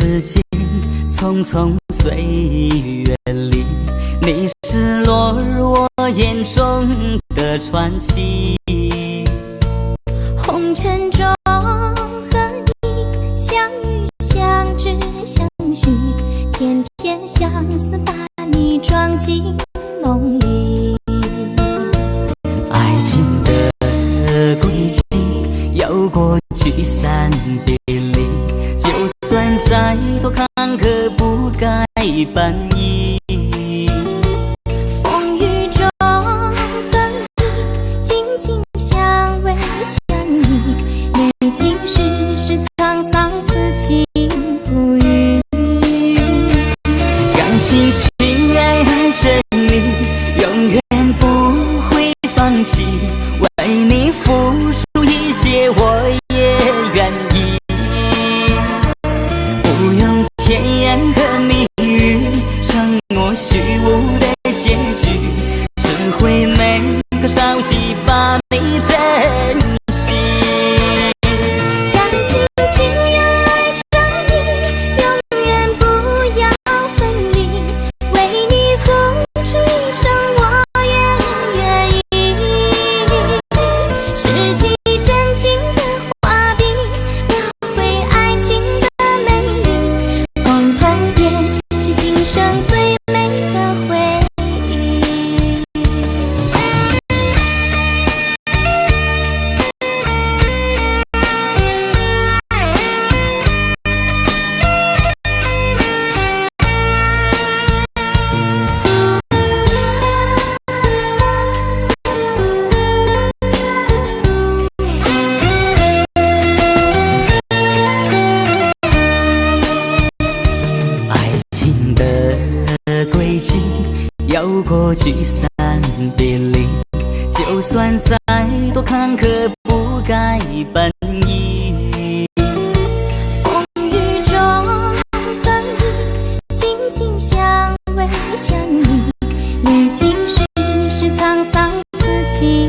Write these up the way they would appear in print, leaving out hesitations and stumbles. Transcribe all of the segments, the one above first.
时间匆匆，岁月里，你是落入我眼中的传奇。红尘中和你相遇、相知、相许，偏偏相思把你装进梦里。爱情的轨迹有过聚散别离，就算再多坎坷不改本意。风雨中和你紧紧相偎相依，历经世事沧桑，此情不渝。甘心情爱着你，永远不会放弃，为你付出一切我也愿意。不用甜言和蜜语，承诺虚无的结局，只会每个朝夕把你珍惜。甘心情愿爱着你，永远不要分离，为你付出一生我也愿意。拾起真情的画笔，描绘爱情的美丽，共同编织今生最美的回忆。爱情的轨迹有过聚散别离，就算再多坎坷不改本意。风雨中和你紧紧相偎相依，历经世事沧桑，此情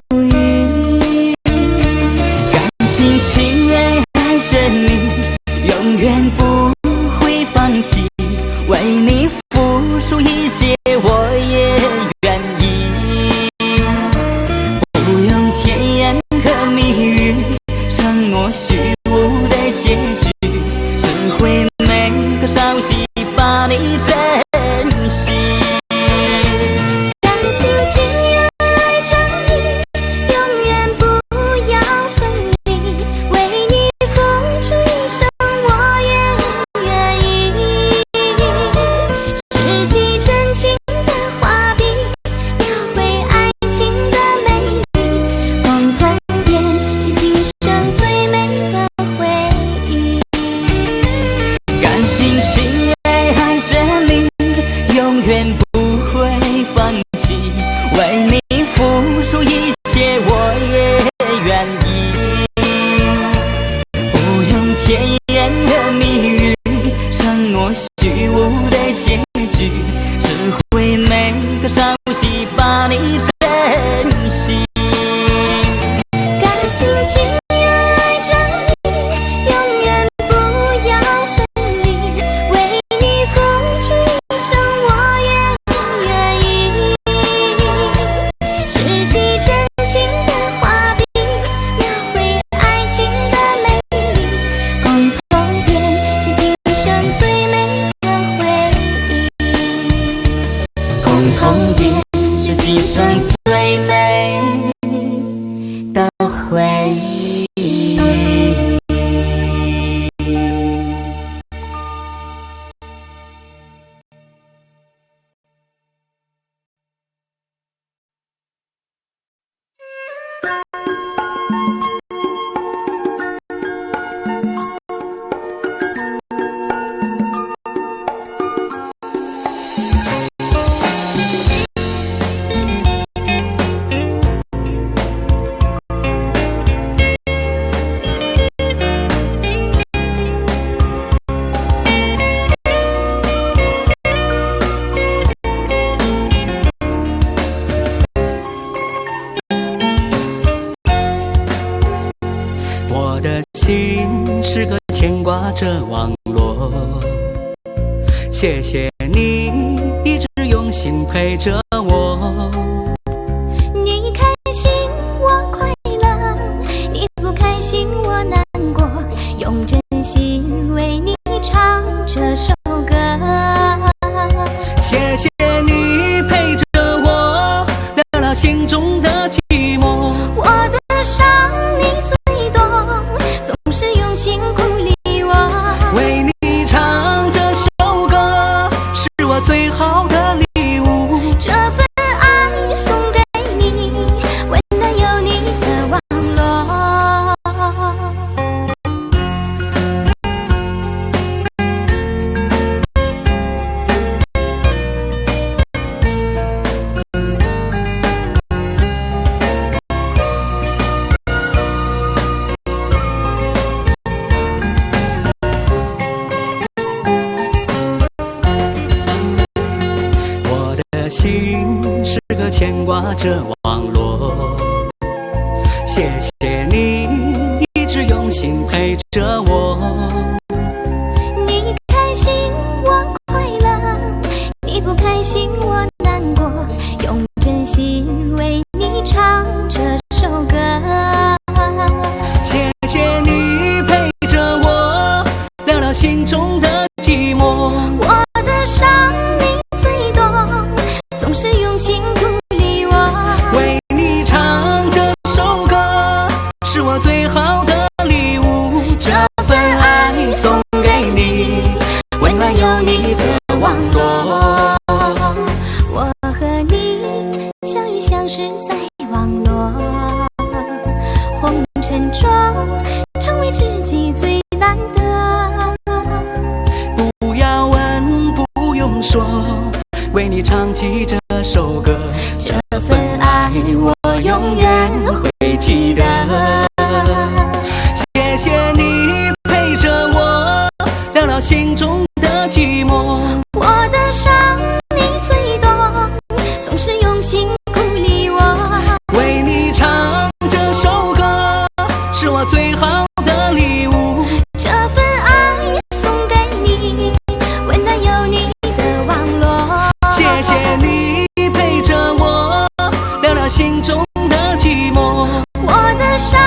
不渝。甘心情愿爱着你，永远不会放弃，为你付出一切我也愿意。不用甜言和蜜语，承诺虚无的结局，只会每个朝夕把你珍惜。甘心情愿爱着你，永远不要分离，为你付出一生我也愿意。拾起真情的画笔，描绘爱情的美丽，共同编织今生最美的回忆。甘心情愿爱着你，永远不会放弃，为你付出一切我也愿意。不用甜言和蜜语，承诺虚无的结局，只会每个朝夕把你珍惜。甘心情愿爱着你，永远不要分离，为你付出一生我也愿意。拾起真情的画笔，描绘爱情的美丽，共同编织今生最美的回忆。共同编织今生最美的回忆。我的心是个牵挂着网罗，谢谢你一直用心陪着我。你开心我快乐，你不开心我难过，用真心为你唱这首歌。谢谢你陪着我，聊聊心中的寂寞。我的伤你最懂，总是用心鼓励我。为你唱这首歌，是我最好的礼物。这份爱送给你，温暖有你的网络。我的心是个牵挂着网络，谢谢你一直用心陪着我。你开心我快乐，你不开心我难过，用真心为你唱这首歌。谢谢你陪着我，聊聊心中的寂寞。我的伤你最懂，总是用心鼓励我。为你唱这首歌，是我最好的礼物。这份爱送给你，温暖有你的网络。我和你相遇相识在网络，红尘中成为知己最难得。不要问，不用说，为你唱起这首歌。这份爱我永远会记得。谢谢你陪着我，聊聊心中的寂寞。我的伤你最懂，总是用心鼓励我。为你唱这首歌，是我最好的礼物。这份爱送给你，温暖有你的网络。谢谢你陪着我，聊聊心中的寂寞。我的伤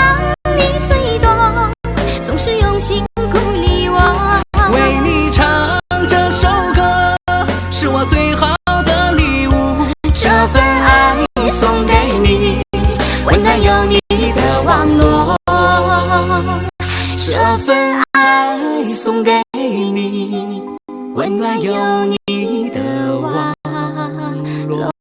你最懂，总是用心鼓励我。为你唱这首歌，是我最好的礼物。这份爱送给你，温暖有你的网络。这份爱送给你，温暖有你的网络。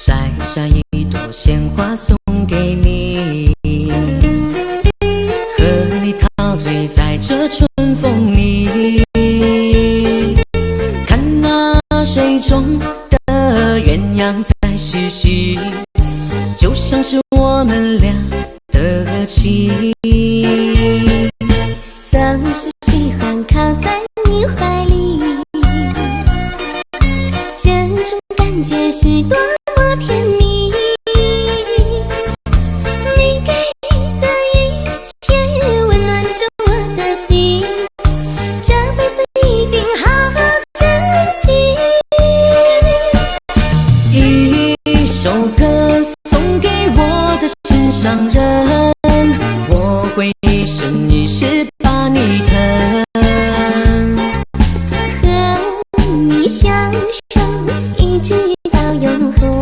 摘下一朵鲜花送给你，和你陶醉在这春风里，看那水中的鸳鸯在嬉戏，就像是我们俩的情。总是喜欢靠在你怀里，这种感觉是多么甜蜜。你给的一切温暖着我的心，这辈子一定好好珍惜。一首歌送给我的心上人，我会一生一世把你疼，和你相守一直到永恒。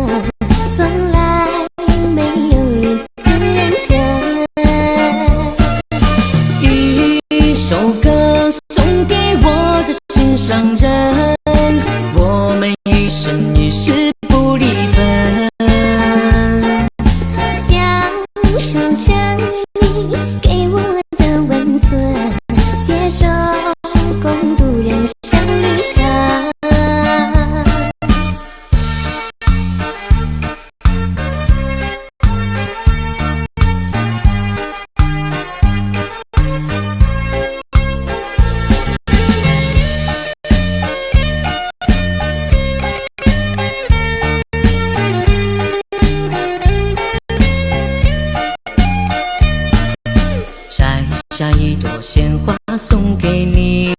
下一朵鲜花送给你，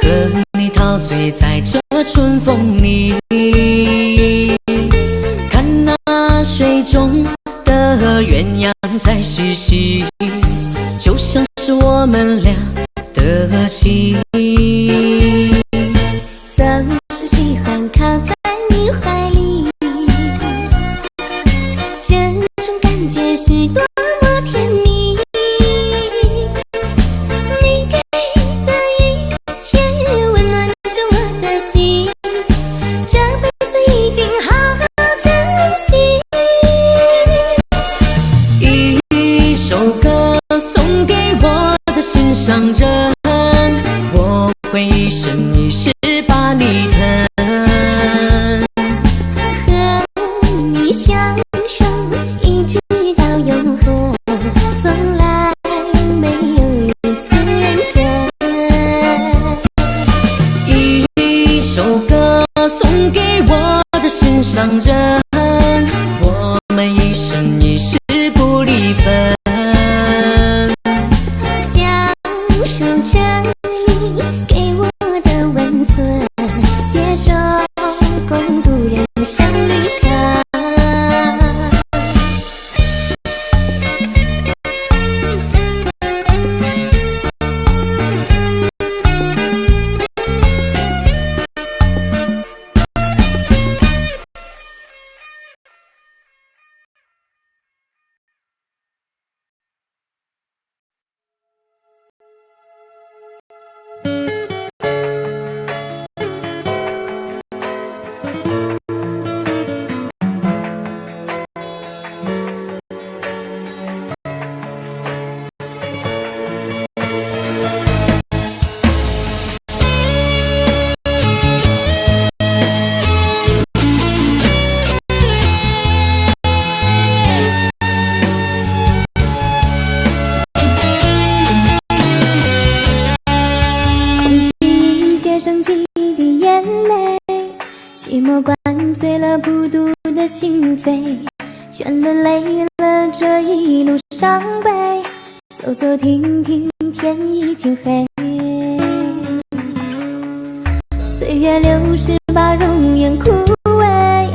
和你陶醉在这春风里，看那水中的鸳鸯在嬉戏，就像是我们俩的情。总是喜欢靠在你怀里，这种感觉是多么甜蜜。你给的一切温暖着我的心，这辈子一定好好珍惜。一首歌送给我的心上人，我会一生一世把你疼。和你相守一直到永恒，从来没有如此认真。一首歌送给我的心上人，我们一生一世不离分。享受着你给我的温存，携手共度人生旅程。生几滴眼泪，寂寞灌醉了孤独的心扉，倦了累了这一路伤悲，走走停停天已经黑。岁月流逝把容颜枯萎，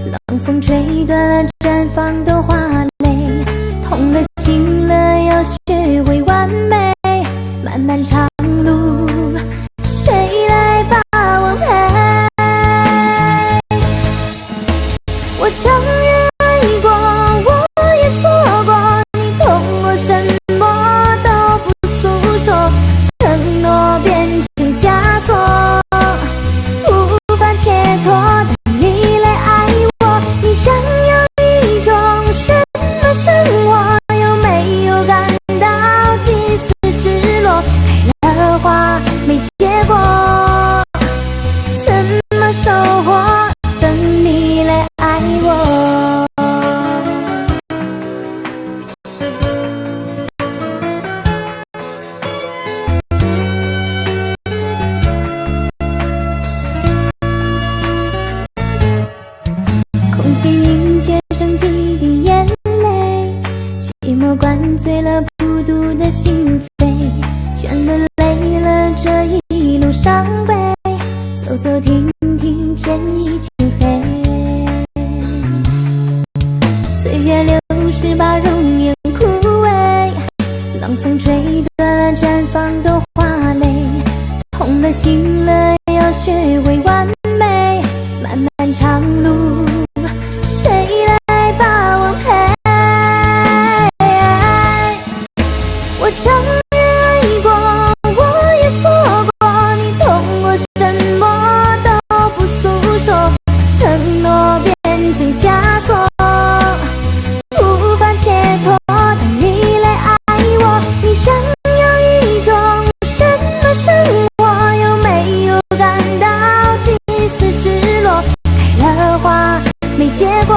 冷风吹断了绽放的花蕾，痛了心了要学会完美，漫漫长路谁来把我陪？我承认爱过，我也错过，你痛我什么都不诉说，承诺变成枷锁，无法解脱的你来爱我。你想要一种什么生活？有没有感到几丝失落？开了花没结果，怎么收获？等你来爱我。空气凝结成几滴眼泪，寂寞灌醉了孤独的心扉，倦了累了这一路伤悲，走走停停天已经黑。岁月流逝把容颜枯萎，冷风吹断了绽放的花蕾，痛了心了要学会完美，漫漫长路谁来把我陪？我承认爱过，我也错过，你痛我什么都不诉说，承诺变成枷锁，无法解脱的你来爱我。你想要一种什么生活？有没有感到几丝失落？开了花没结果，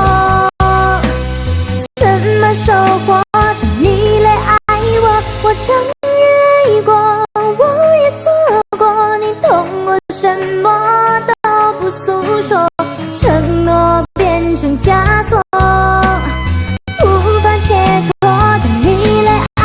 怎么收获？等你来爱我。我承认爱过，我也错过，你痛我什么都不诉说，承诺变成枷锁，无法解脱。等你来爱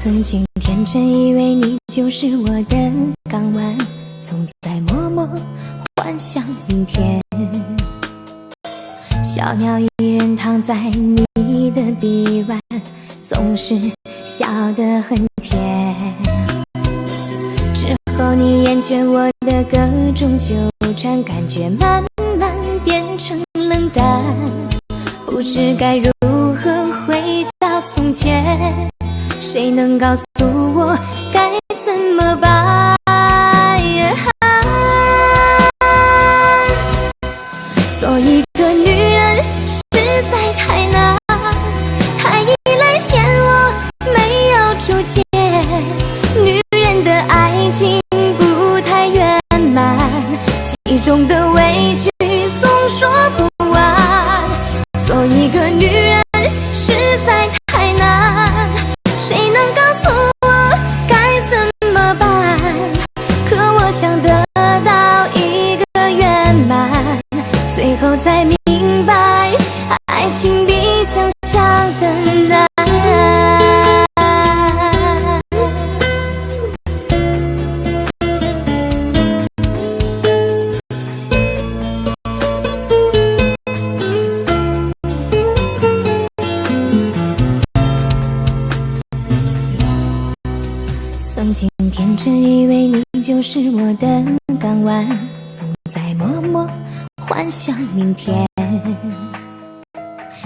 曾经天真以为你就是我的港湾，总在默默幻想明天。小鸟依人躺在你的臂弯，总是笑得很甜。之后你厌倦我的各种纠缠，感觉慢慢变成冷淡，不知该如何回到从前，谁能告诉我该怎么办？做一个女人实在太难，太依赖嫌我没有主见，女人的爱情不太圆满，其中的委屈总说不完。做一个女人实在太难，谁能告诉我该怎么办？可我想得到一个圆满，最后才明白，爱情比想象的难。曾经天真以为你就是我的港湾，总在默默幻想明天。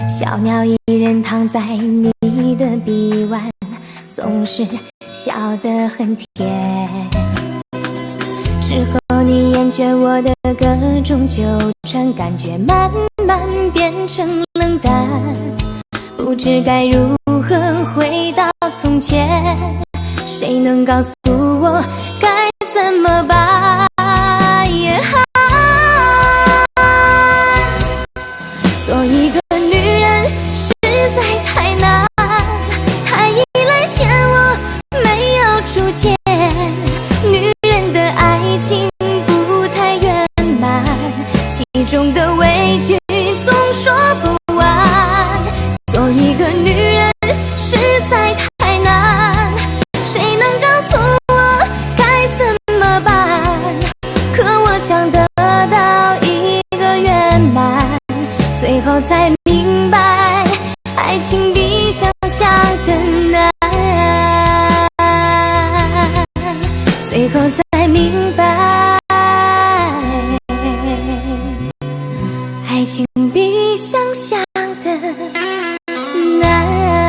小鸟依人躺在你的臂弯，总是笑得很甜。之后你厌倦我的各种纠缠，感觉慢慢变成冷淡，不知该如何回到从前，谁能告诉我该怎么办？做一个女人实在太难，太依赖嫌我没有主见，女人的爱情不太圆满，其中的委屈总说不完。做一个女人实在太难，谁能告诉我该怎么办？可我想得到一个圆满，最后才明白，爱情比想象的难。最后才明白，爱情比想象的难。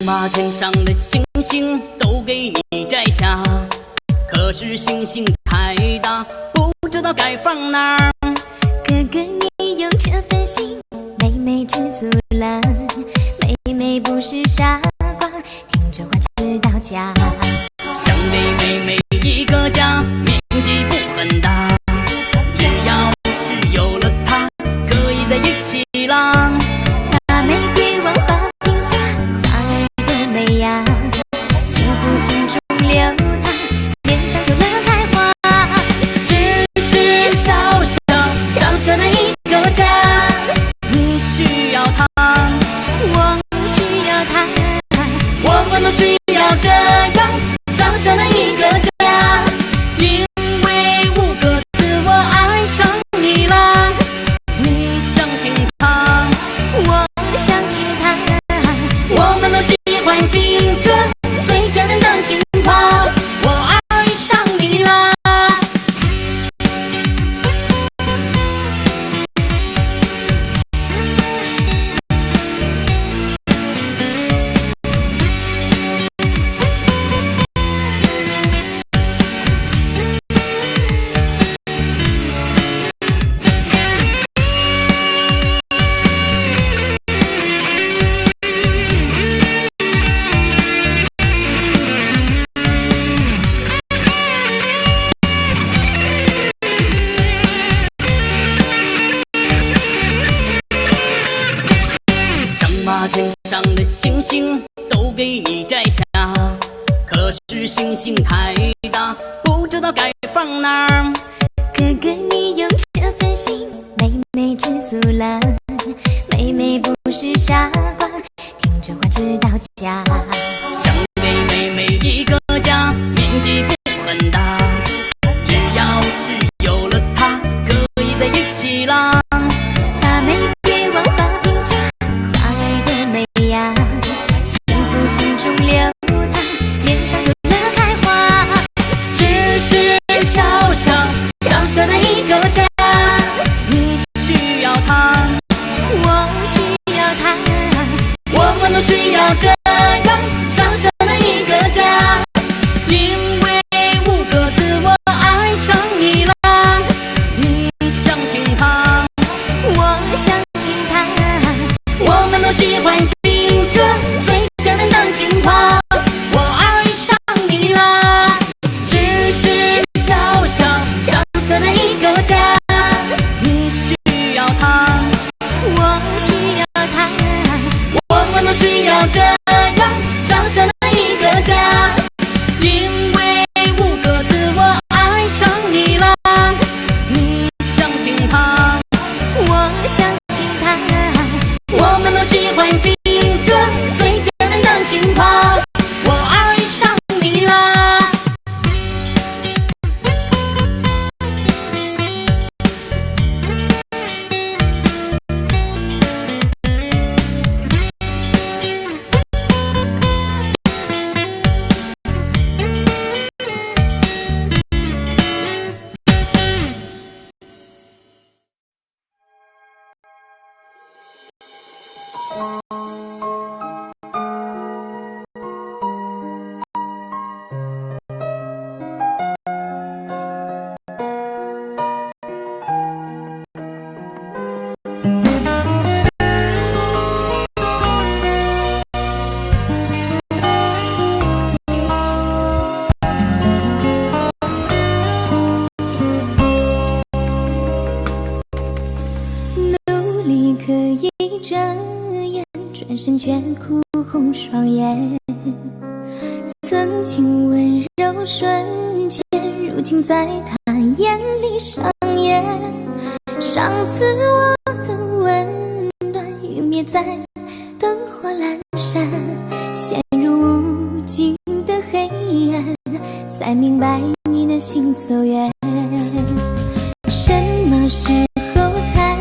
把天上的星星都给你摘下，可是星星太大，不知道该放哪儿。哥哥你有这份心，妹妹知足了，妹妹不是傻瓜，听着话知道家。想给妹妹一个家，面积不很大，只要是有了她，可以在一起啦。把玫瑰往花瓶插，花儿多美呀，幸福心中流淌，脸上就乐开花。只是小小的一个家，你需要它，我需要它，我们都需要这样小小的一个家，因为5个字我爱上你了。你想听它，我想听它，我们都喜欢听着最简单的情话，我爱上你了。把天上的星星都给你摘下，可是星星太大，不知道该放哪儿。哥哥，你用这份心，妹妹知足了。妹妹不是傻瓜，听这话知道家。想给妹妹一个家，面积不很大，只要是有了她，可以在一起啦。大妹别忘花瓶家，花儿多美呀，幸福心中流淌，脸上就乐开花。只是小小的一个家，你需要它，我需要他，我们都需要这样小小的一个家。因为5个字，我爱上你了。你想听它，我想听他，我们都喜欢听这最简单的情话。我爱上你了，只是小小的一个家，你需要它，我需要他，我们都需要这样小小的一个家。因为5个字，我爱上你了。你想听它，我想听他，我们都喜欢听这最简单的情话。我爱上你了。努力可以遮掩，转身却哭红双眼。曾经温柔瞬间，如今在他眼里上演。上次我的温暖陨灭在灯火阑珊，陷入无尽的黑暗，才明白你的行走远。什么时候开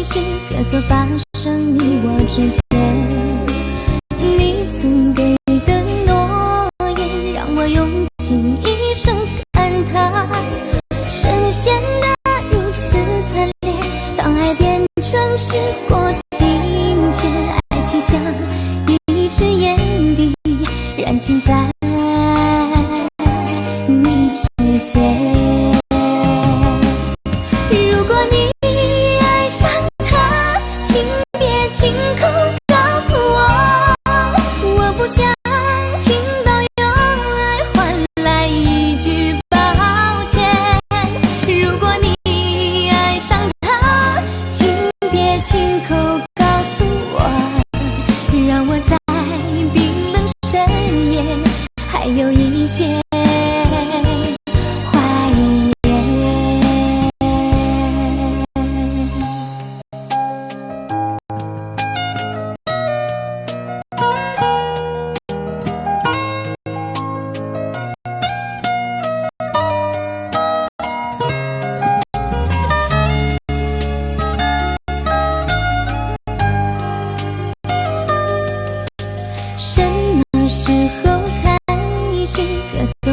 始隔阂发生你我之间？你曾给的诺言让我用尽一生感叹，深陷得如此惨烈，当爱变成时过境迁，爱情像一支烟蒂，燃尽在你指尖。如果你爱上他，请别亲口告诉我，我不想听到用爱换来一句抱歉。如果你爱上他，请别亲口告诉我，让我在冰冷深夜还有一些怀念。什么时候开始隔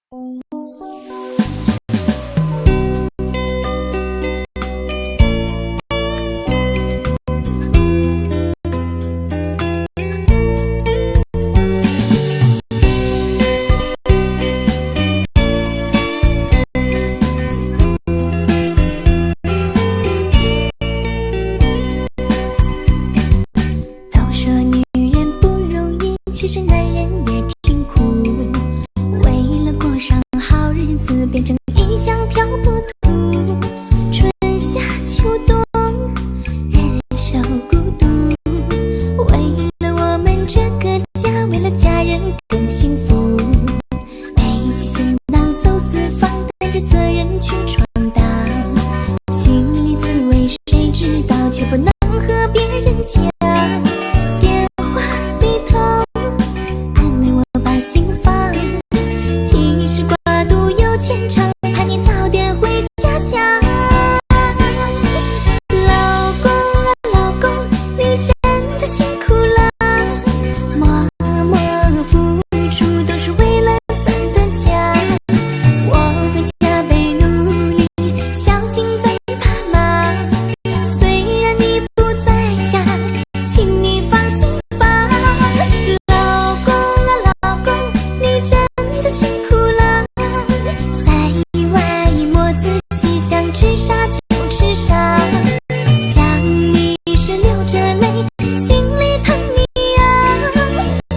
都说女人不容易，其实男人也挺苦，为了过上好日子，变成异乡漂泊兔。春夏秋冬，忍受孤独，为了我们这个家，为了家人更幸福。背起行囊走四方，带着责任去闯荡，心里滋味谁知道，却不能和别人讲。电话里头安慰我把心放，其实挂肚有牵肠，盼你早点回家乡。老公啊老公，你真的辛苦了，默默付出都是为了咱的家。我会加倍努力，小心再怕忙，虽然你不在家，请你放心吧。老公啊老公，你真的辛苦了，在外摸仔细，想吃啥就吃啥，想你时流着泪，心里疼你呀。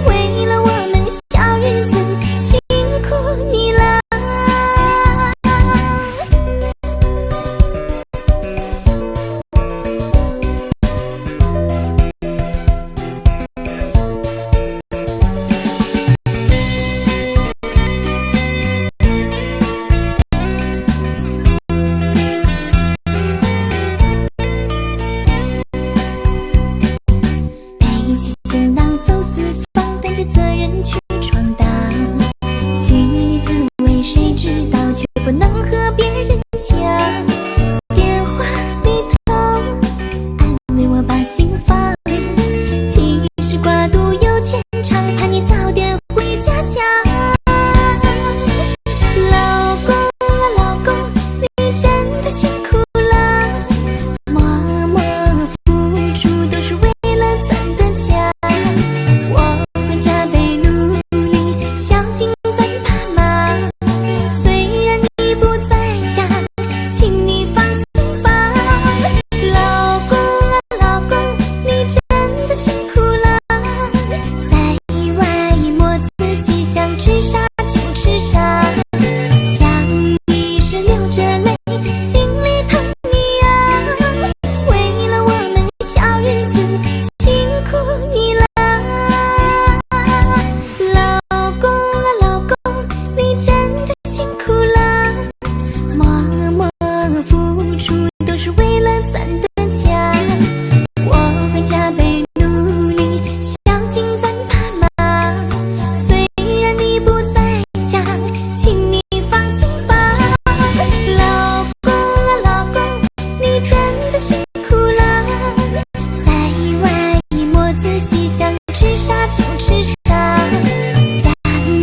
为了我们小日子，辛苦你了。背起行囊走四方，带着责任去闯荡，心里滋味谁知道，却不能和别人讲。电话里头安慰我把心放，其实挂肚有牵肠，盼你早点回家乡。老公啊老公，你真的辛苦了，默默付出都是为了咱的家。我会加倍努力，小心再怕忙，虽然你不在家，请你放心吧。老公啊老公，你真的辛苦了，在外摸仔细，想吃啥就吃啥，想你时流着泪，心里疼你呀。为了我们小日子，辛苦你了。老公啊老公，你真的辛苦了，默默付出都是为了咱的家。我会加倍努力，小心再怕忙，虽然你不在家，请你放心吧。老公啊老公，你真的辛苦了，在外摸仔细，想吃啥就吃啥，想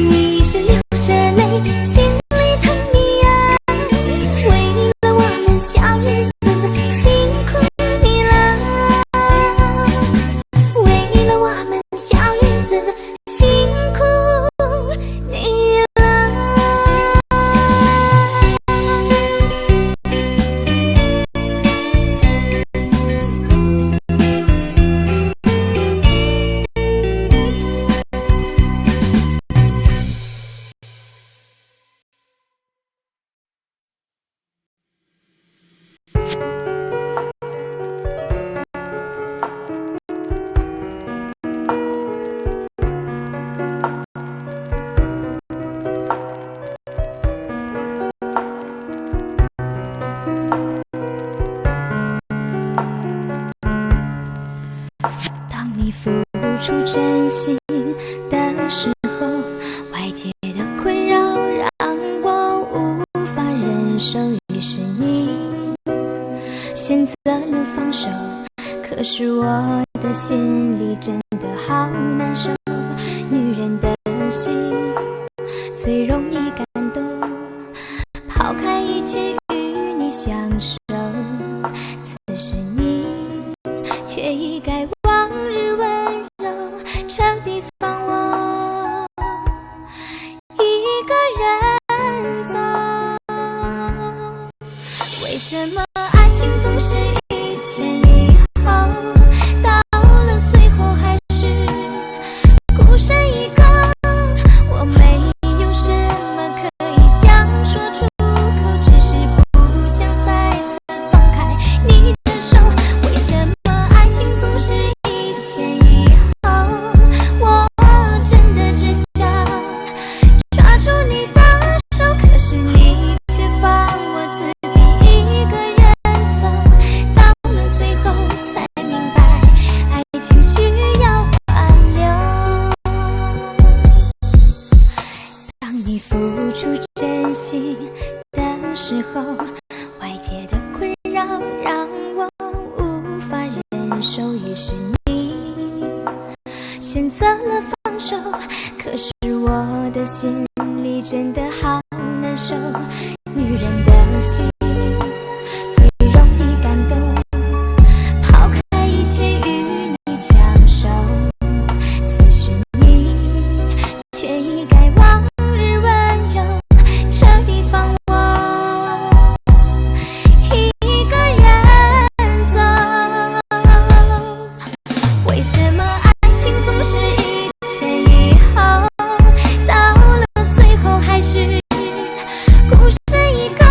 你时流着泪，心里疼你呀。为了我们小日子，辛苦你了，为了我们小日子，辛苦你了。当你付出真心的时候，外界的困扰让我无法忍受，于是你选择了放手。可是我的心里真的好难受，女人的心最容易感动，切与你相守，此时你却已改往日温柔，彻底放我一个人走。为什么爱情总是一前一后，到了最后还是孤身一个？我没有什么可以讲说出口，只是不想再次放开你的手。为什么爱情总是一前一后？我真的只想抓住你的手，可是你却放我自己一个人走。到了最后才明白，爱情需要挽留。当你付出真心的时候，外界的困扰让我无法忍受，于是你选择了放手。可是我的心里真的好难受，女人的心最容易感动，抛开一切与你相守，此时你却已改往日温柔，彻底放我一个人走。为什么爱情总是一前一后，到了最后还是孤身一个？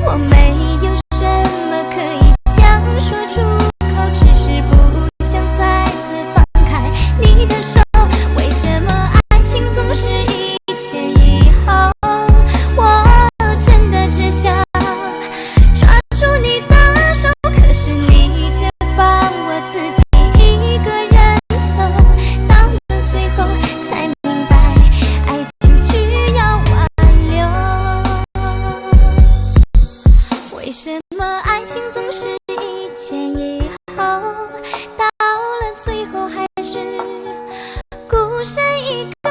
我没有什么可以讲说出口，只是不想再次放开你的手。为什么爱情总是一前一后？我真的只想抓住你的手，可是你却放我自己一个人走。到了最后才明白，爱情需要挽留。为什么爱情总是一前一后，到了最后还是孤身一个？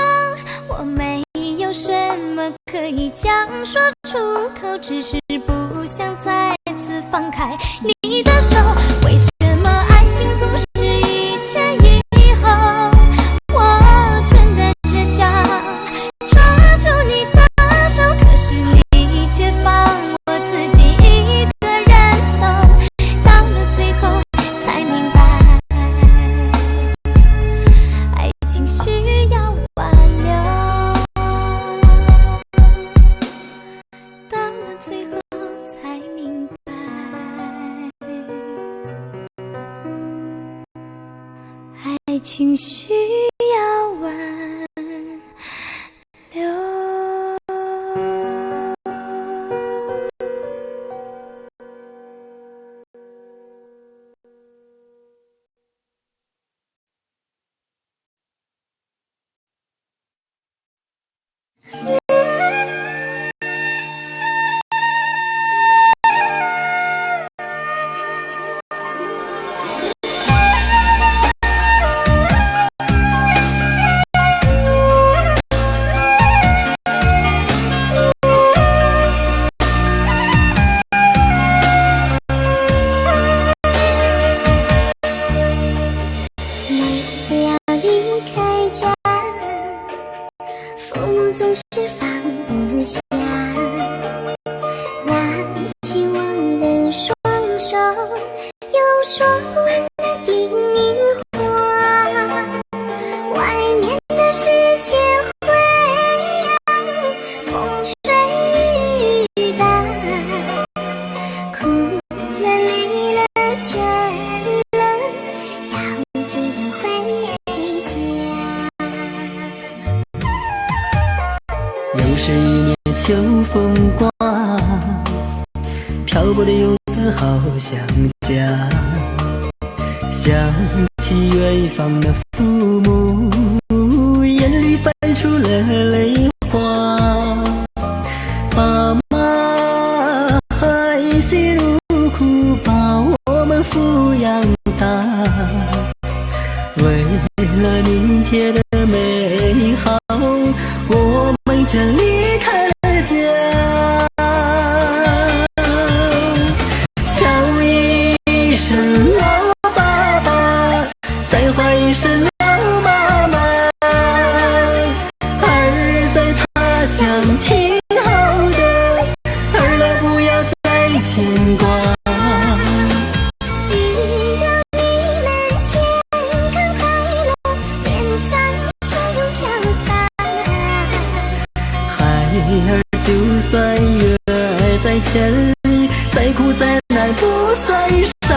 我没有什么可以讲说出口，只是不想再次放开你的手。为什么爱情总是一前一后？我真的只想抓住你的手，可是你却放我自己一个人走。到了最后才明白，爱情需要挽留。到了最后才明白，爱情需要挽留。每次要离开家，父母总是放不下，拉起我的双手，又说完了叮咛话。外面的世界灰暗，风吹雨打，哭了累了倦了，要记得回家。又是一年秋风刮，漂泊的游子好想家，想起远方的父母，眼里泛出了泪花。爸妈还辛如苦把我们抚养大，为了明天的美好，我们全离开了家。千里，再苦再难不算伤。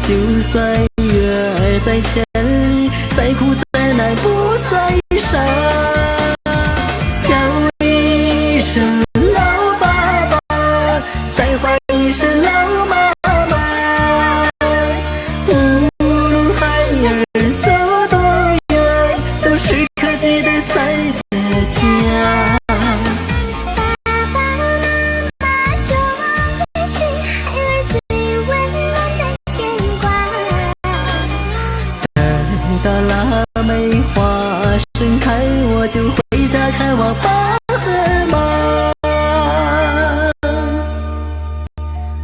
就算月在千里，再苦再难不算伤。叫一声老爸爸，再唤一声老妈妈。无论孩儿走多远，都时刻记得在的家。到腊梅花盛开，我就回家看望爸和妈，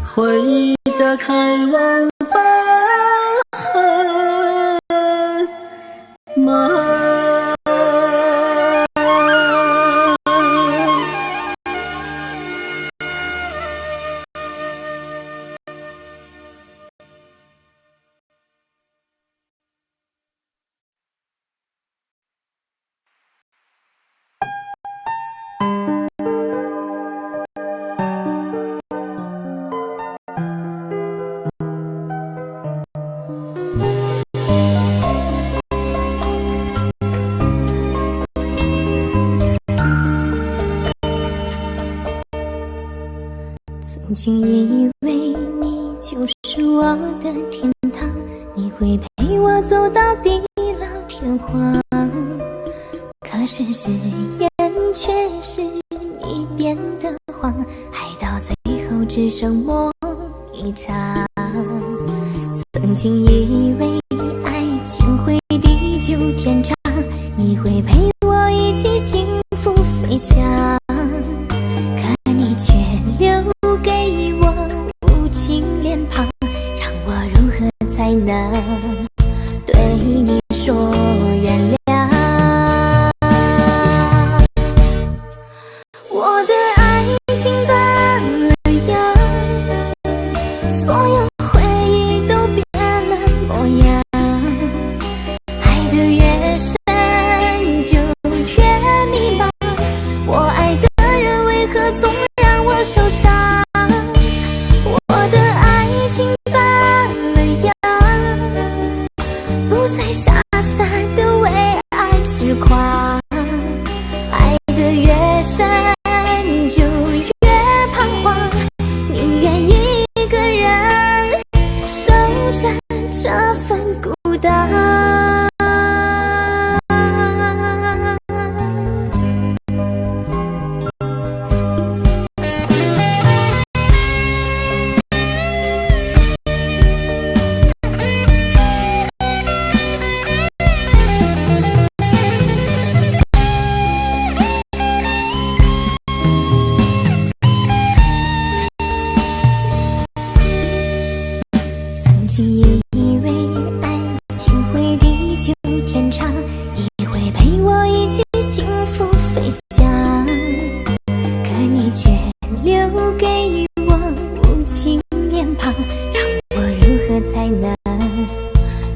回家看望爸和妈。曾经以为你就是我的天堂，你会陪我走到地老天荒。可是誓言却是你变得谎，爱到最后只剩梦一场。曾经以为爱情会地久天长，你会陪我一起幸福飞翔，可你却留给我无情脸庞，让我如何才能对你说原谅？我的爱情断了样，所有回忆都变了模样，爱得越深就越迷茫，我爱的人为何总让我受伤？我的爱情断了样，不再傻傻的为爱痴狂，爱得越深就越彷徨，宁愿一个人守着这份孤单。曾经以为爱情会地久天长，给我无情脸庞，让我如何才能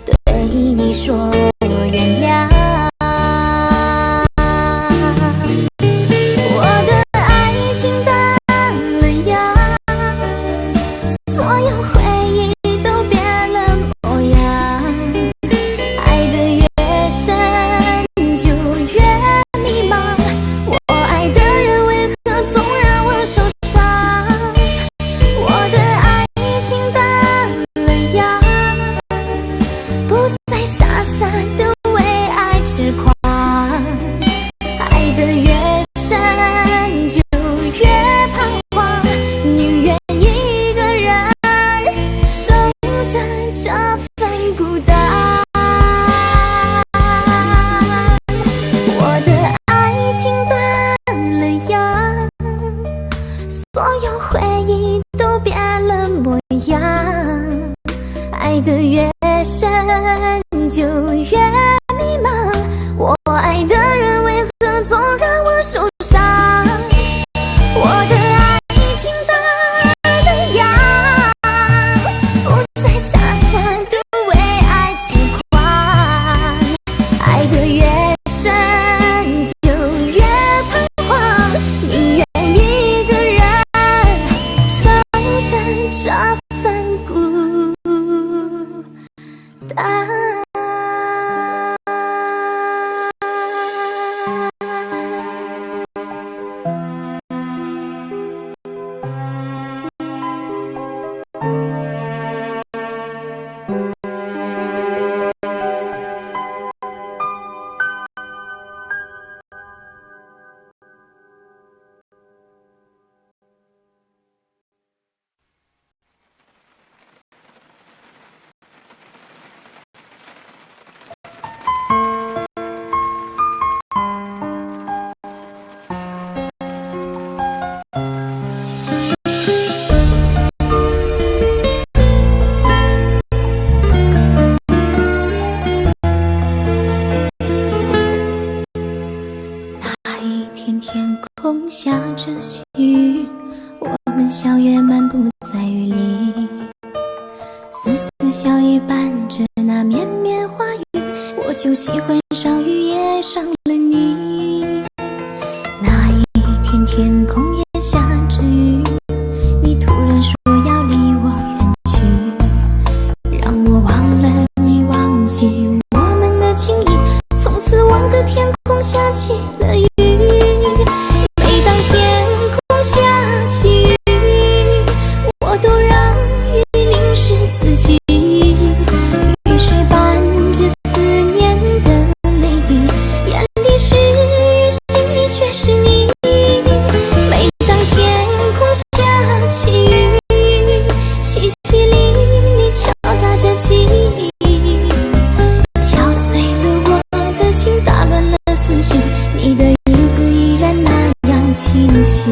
对你说原谅？我的爱情淡了呀，所有回忆都变了模样，爱得越深就越迷茫，我爱的人为何总让我受伤？我的爱情淡了呀，不再傻傻的为爱痴狂，爱得越深就越彷徨，宁愿一个人守着这份孤单。我的爱情淡了呀，所有回忆都变了模样，爱得越深就越迷茫，我爱的人为何总让我受伤？我的爱情淡了呀，不再傻傻的为爱痴狂，爱得越深就越彷徨，宁愿一个人守着这份孤单。天空下着细雨，我们相约漫步在雨里，丝丝小雨伴着那绵绵花语，我就喜欢上雨也上了你。那一天天空也下着雨，你突然说要离我远去，让我忘了你，忘记我们的情谊，从此我的天空下起了雨。每当天空下起雨，我都让雨淋湿自己，雨水伴着思念的泪滴，眼里是雨，心里却是你。每当天空下起雨，淅淅沥沥敲打着记忆，敲碎了我的心，打乱了思绪，你的影子依然那样清晰。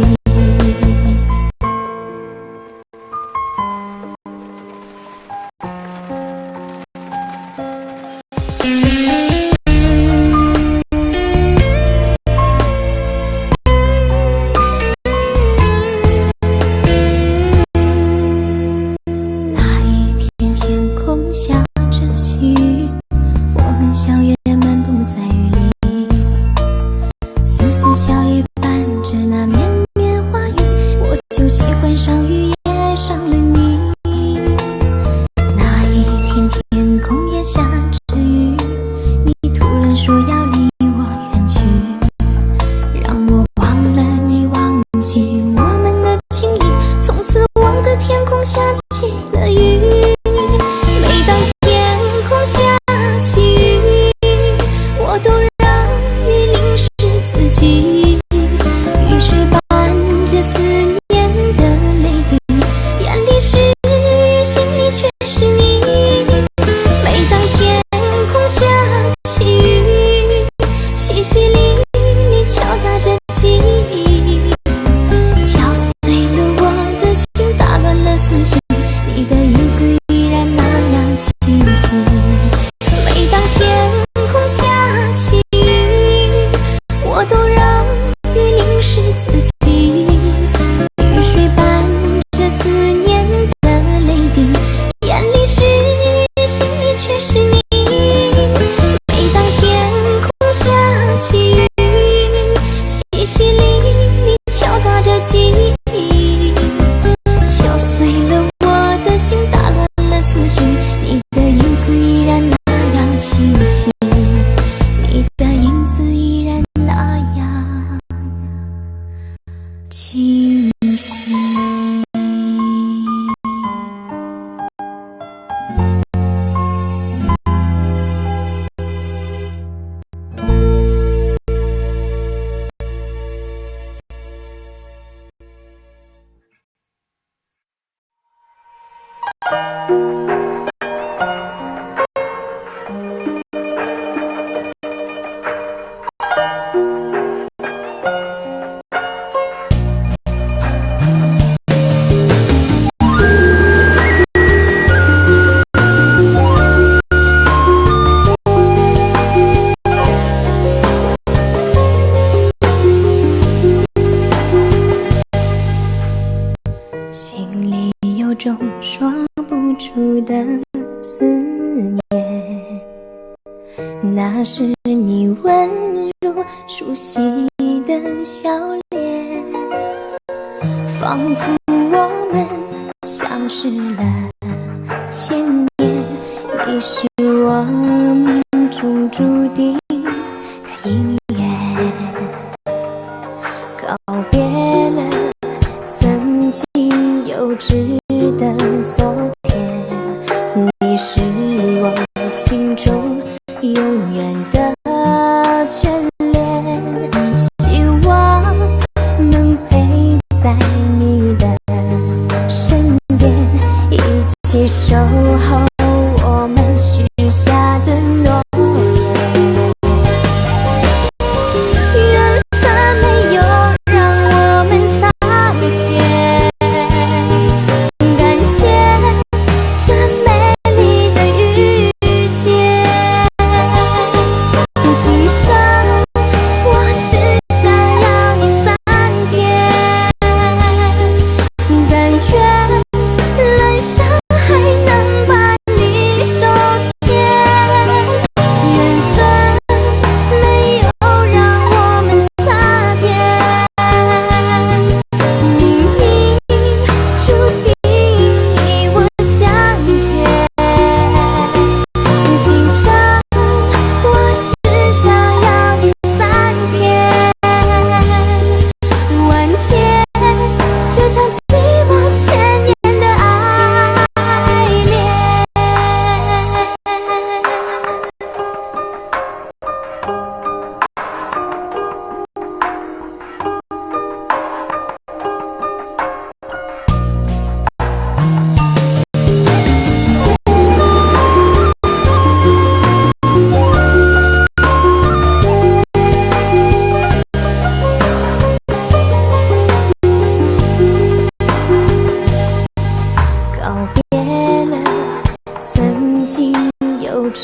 那一天天空下着细雨，我们相约漫步在雨里，丝丝小雨伴着那绵绵花语，我就喜欢上雨也上了你。那一天天空也下着雨，你突然说要离我远去，让我忘了你，忘记我们的情谊，从此我的天空下起了雨。每当天空下起雨，我都让雨淋湿自己，雨水伴着思念的泪滴，眼里是雨，心里却是你。每当天空下起雨，淅淅沥沥敲打着记忆，敲碎了我的心，打乱了思绪，心里有种说不出的思念，那是你温柔熟悉的笑脸，仿佛我们相识了千年，你是我命中注定的姻缘，告别了曾经幼稚的昨天，你是我心中永远的眷恋，希望能陪在你的身边，一起守候我们许下的诺言。缘分没有让我们擦肩，感谢这美丽的遇见。今生我只想要你3天，但愿人生还能把你手牵。缘分没有让我们擦肩，冥冥注定与我相见。今生我只想要你3天，完结这场寂寞千年的爱恋。告别了曾经幼稚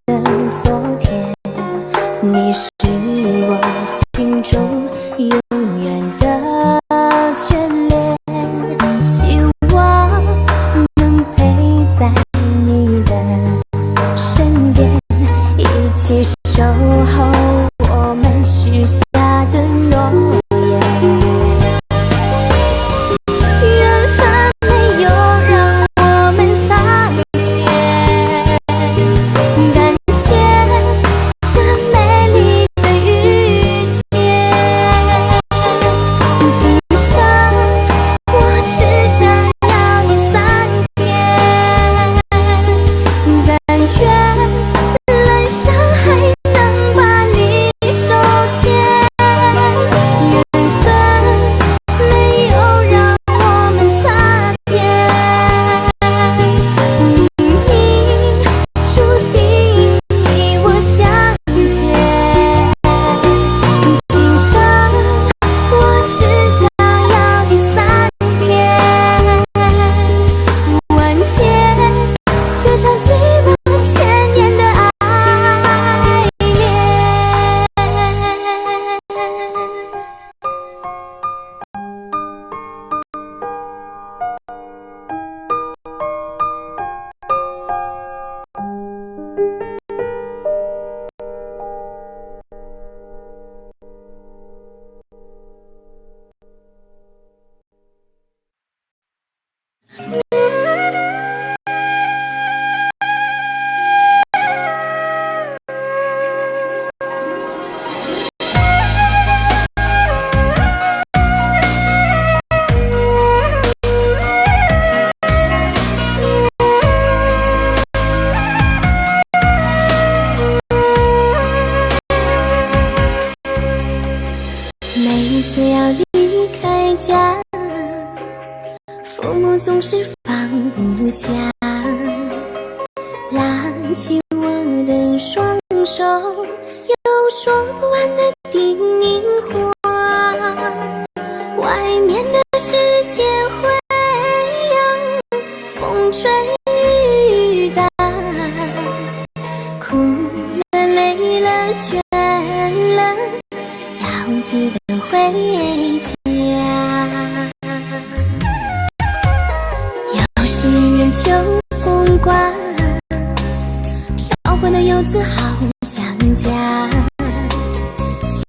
的昨天，你是我心中永远的眷恋，希望能陪在你的身边，一起守候我们许下的诺言。缘分没有让我们擦肩，感谢这美丽的遇见。今生我只想要你3天，但愿人生还能把你手牵。缘分没有让我们擦肩，冥冥注定与我相见。今生我只想要你3天，完结这场寂寞千年的爱恋。每次要离开家，父母总是放不下，拉起我的双手，有说不完的叮咛话。外面的世界会让风吹雨打，哭了累了倦了，要记得回家。自豪想家，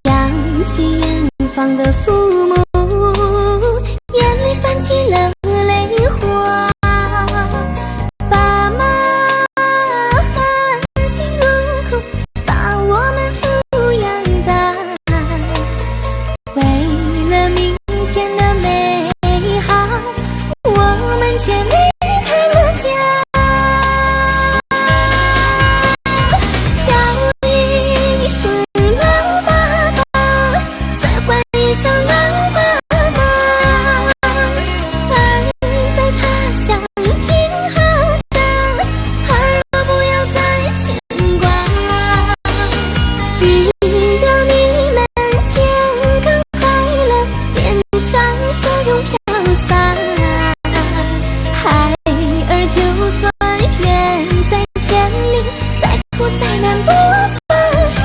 想起远方的父母，眼里泛起了泪花。爸妈含辛茹苦把我们抚养大，为了明天的美好，我们却离开了家。叫一声老爸爸，再换一声老妈妈，儿在他乡挺好的，儿不要再牵挂。需要你们健康快乐，脸上笑容飘洒。孩儿就算远在千里，再苦再难不算啥。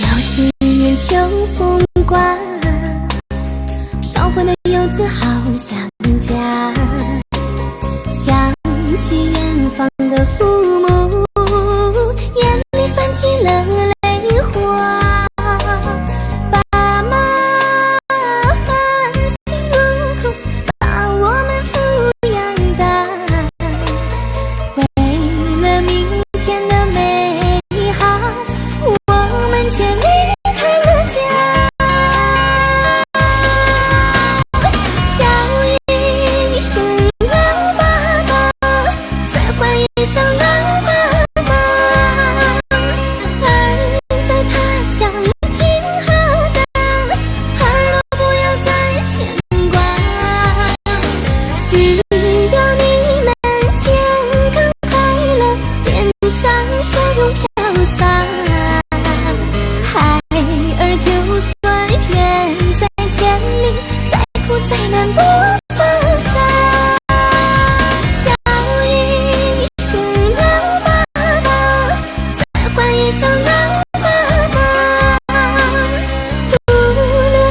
60年秋风刮，飘忽的游子好想家，想起远方的父母，眼里泛起了泪花。爸妈含辛茹苦把我们抚养大，为了明天的美好，我们却离开了家。叫一声老爸爸，再换一声老妈妈，儿在他乡挺好的，儿不要再牵挂。需要你们健康快乐，脸上笑容飘洒。孩儿就算远在千里，再苦再难不算啥。叫一声老爸爸，再换一声老妈妈，无论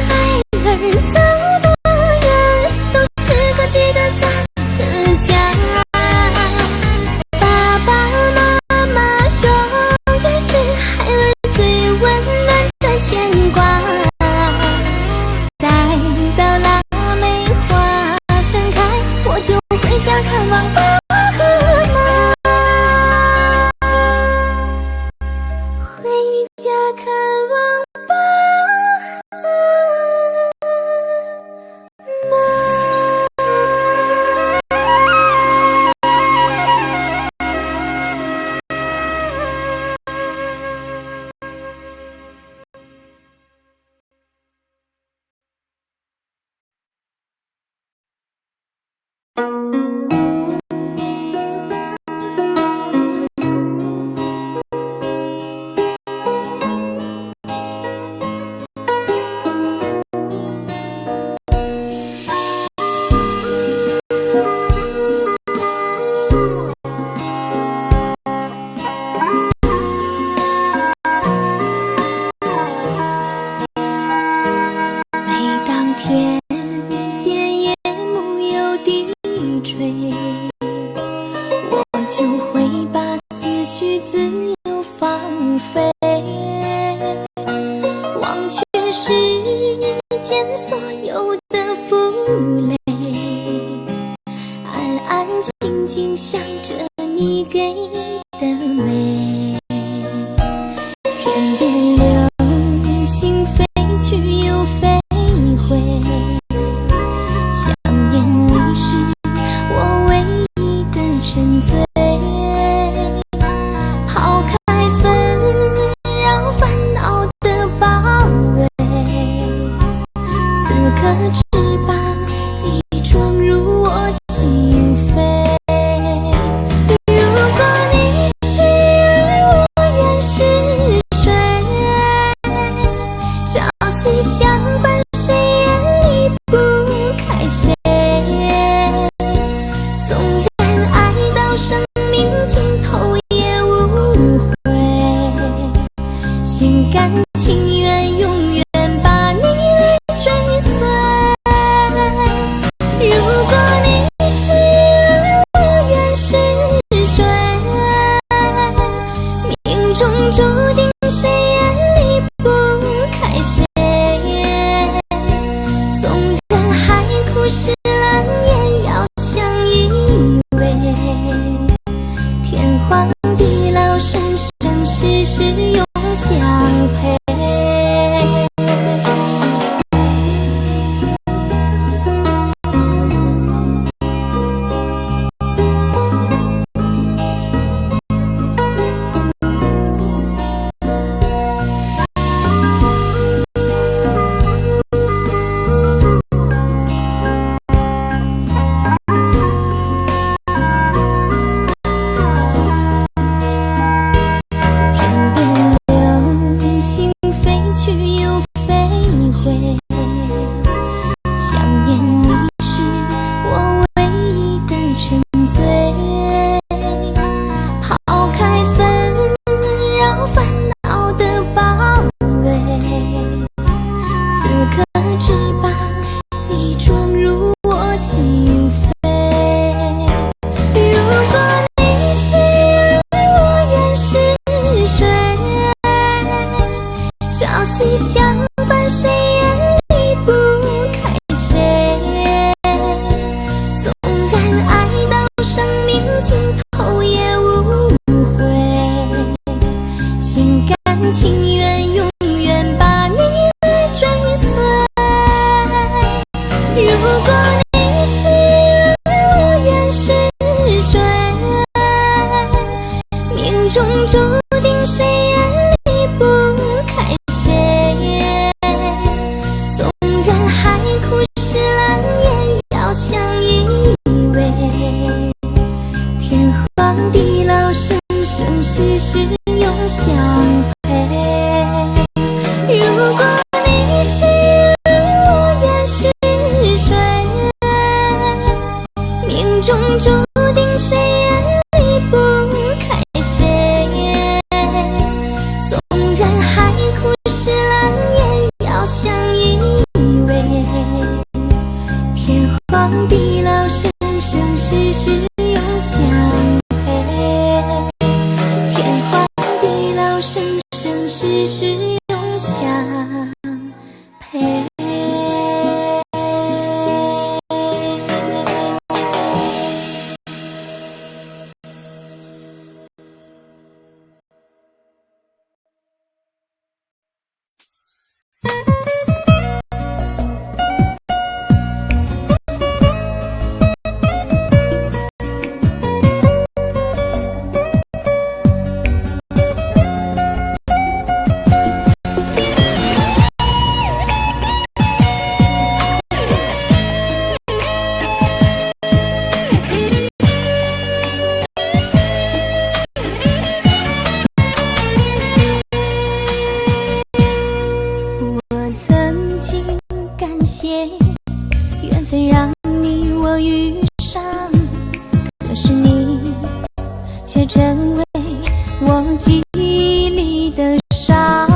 孩儿走多远，都是个记得咱的家。爸爸妈妈永远是孩儿最温暖的牵挂。待到腊梅花盛开，我就回家看望爸和妈，回家看望爸和妈。每当天边夜幕又低垂，我就会把思绪自由放飞，忘却世间所有的负累，安安静静想着你给的美。天边流星飞去又飞回，想念你是我唯一的沉醉。抛开纷扰烦恼的包围，此刻翅膀已装入我你相伴，谁也离不开谁。纵然爱到生命尽头也无悔，心甘情愿永远把你来追随。如果你是鱼，我愿是水，命中注定谁也离不开谁。纵然海枯石烂，也要相依偎。天荒地老，生生世世永相陪。如果你是鱼，我愿是水，命中注定谁也离不开谁。纵然海枯石烂，也要相依偎。天荒地老，生生世世永相陪。天荒地老，生生世世永相陪。我曾经感谢缘分让你我遇上，可是你却成为我记忆里的伤。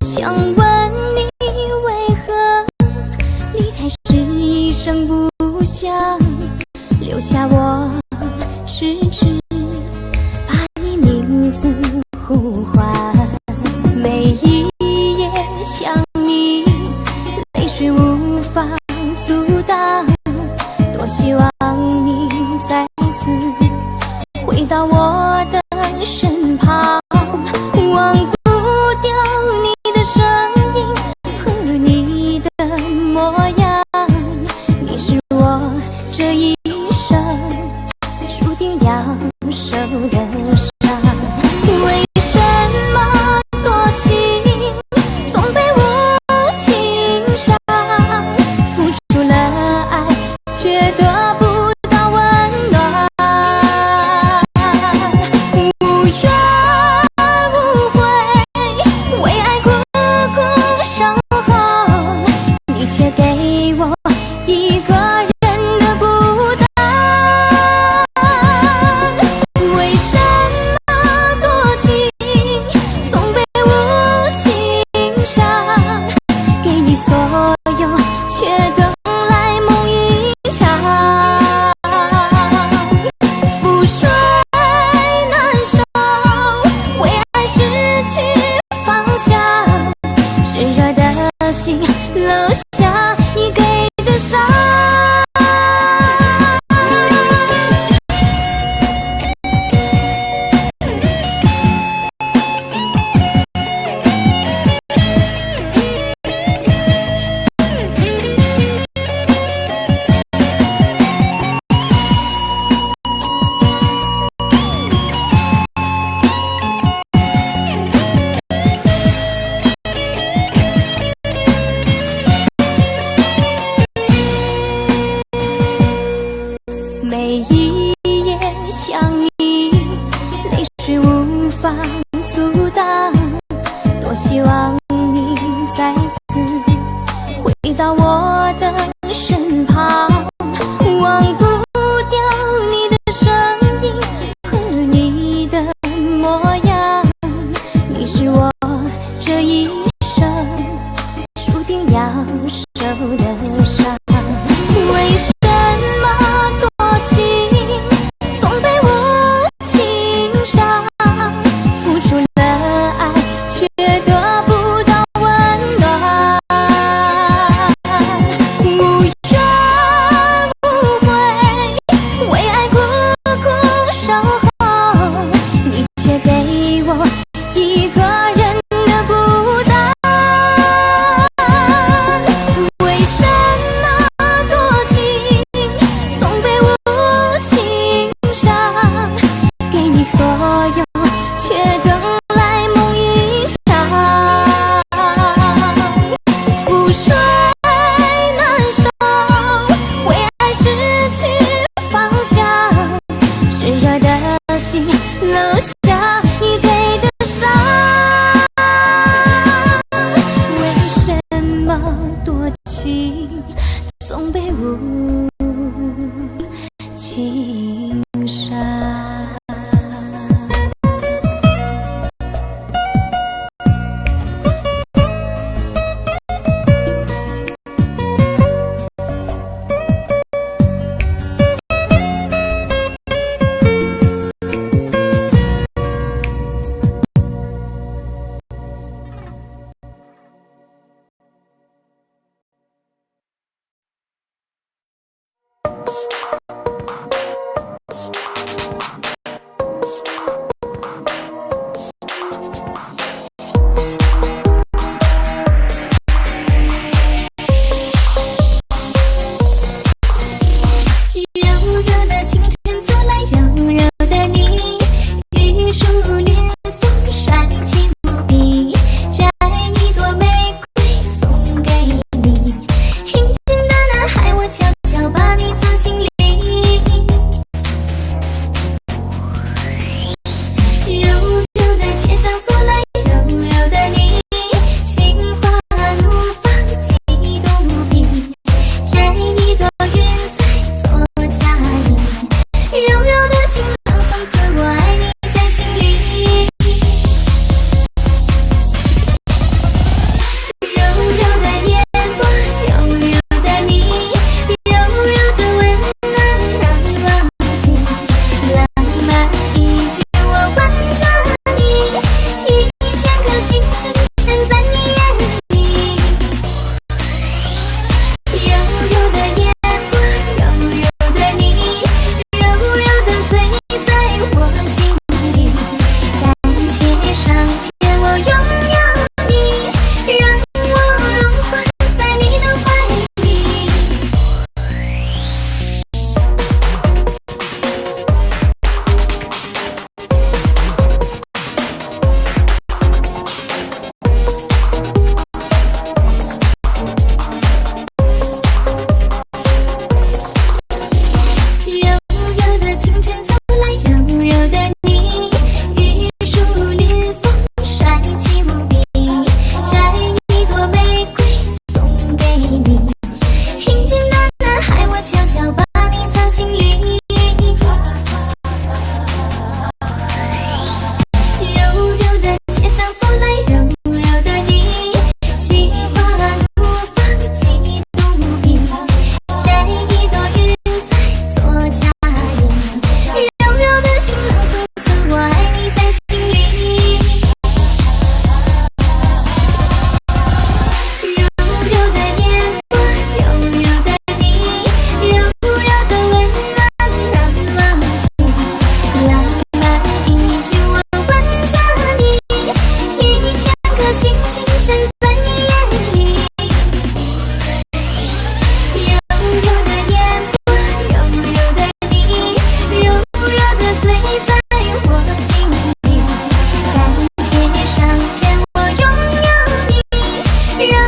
想问你为何离开时一声不响，留下我痴痴把你名字呼唤。每一夜想你，泪水无法阻挡，多希望你再次回到我的身旁。忘不掉你的声音和你的模样，你是我这一生注定要受的伤。为什么多情总被无情伤，付出了爱却得不到温暖。无怨无悔，为爱苦苦守候，你却给我一个人的孤单。为什么多情总被无情伤，给你所有却等来梦一场。覆水难收，为爱失去方向，炙热的心留下你给的伤。每一夜想你，泪水无法阻挡，多希望你再次回到我的身旁。忘不掉你的声音和你的模样，你是我这一生注定要受的伤。为什么多情总被无情伤，付出了爱却得不到温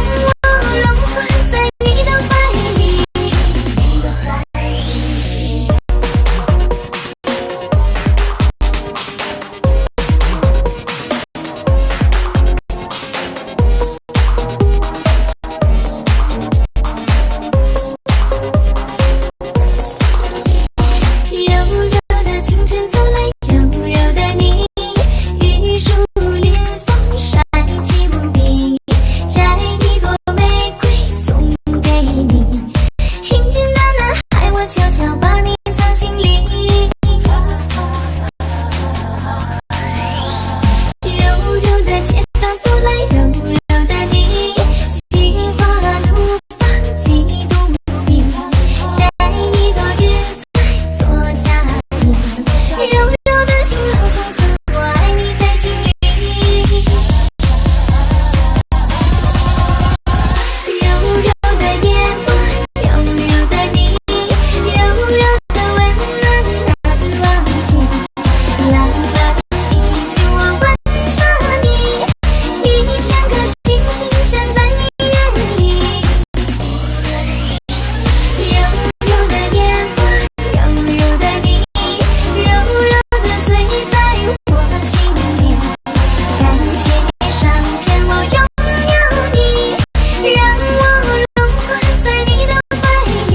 我融化在你的怀里。柔柔的清晨走来，柔柔的你，玉树临风，帅气无比。摘一朵玫瑰送给你，英俊的男孩，我悄悄把你藏心里。柔柔的街上走来，柔柔的你，心花怒放，激动无比。摘一朵云彩做嫁衣，柔柔的心浪，从此我爱你在心里。柔柔的夜晚，柔柔的你，柔柔的温暖难忘记。浪漫一句我吻着你，1000颗星星闪在你眼里。柔柔的夜晚，柔柔的你，柔柔的醉在我心里。感谢你上天，我拥有你，让我融化在你的怀里。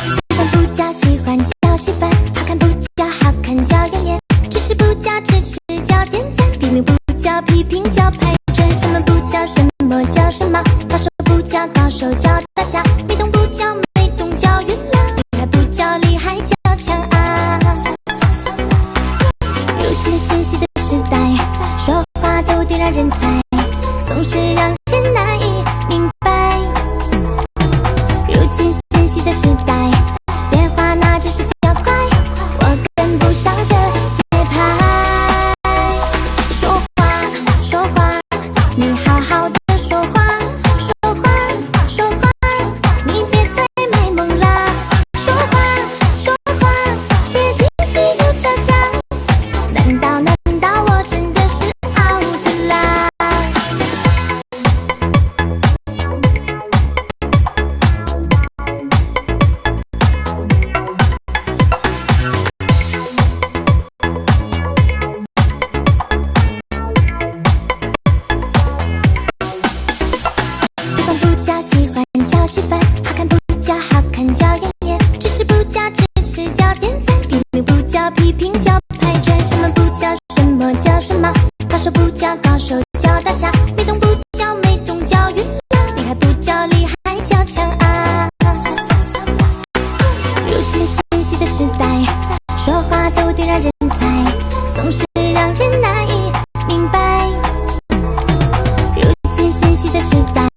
喜欢不加喜欢叫稀饭，好看不叫好看叫养眼，支持不叫支持叫点赞，批评不叫批评叫拍砖，什么不叫什么叫什么，高手不叫高手叫大侠，没懂不叫没懂叫云浪，厉害不叫厉害叫强啊。如今信息的时代，说话都得让人猜，总是让人难以明白。如今信息的时代，变化那真是较快，我跟不上这节拍。说话说话，你好好的说话，说话说话，你别再卖萌啦。说话说话，别叽叽又喳喳，难道我真的是 out 啦？喜欢不加喜欢叫稀饭，好看不叫好看叫养眼，支持不叫支持叫点赞，批评不叫批评叫拍砖，什么不叫什么叫什么，高手不叫高手叫大侠，没懂不叫没懂叫云浪，厉害不叫厉害叫强啊。如今信息的时代，说话都得让人猜，总是让人难以明白。如今信息的时代，